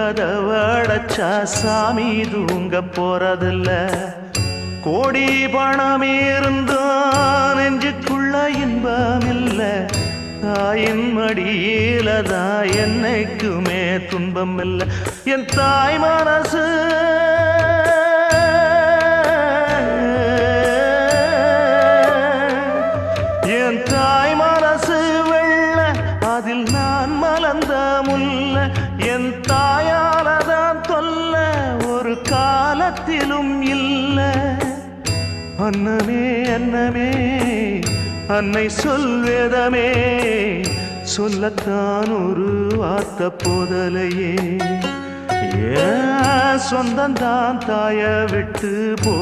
கதவடைச்சா சாமி தூங்க போறதில்ல. கோடி பணம் இருந்தான் நெஞ்சுக்குள்ள இன்பம் இல்ல. தாயின் மடியில தான் என்னைக்குமே துன்பம் இல்ல. என் தாய் மனசு என் தாய் மனசு வெள்ள, அதில் நான் மலர்ந்த முல்ல. என் தாயாலதான் தொல்ல ஒரு காலத்திலும் இல்ல. அன்னமே அன்னமே அன்னை சொல்வேதமே, சொல்லத்தான் ஒரு வார்த்தை போதலையே. ஏன் சொந்தந்தான் தாய விட்டு போ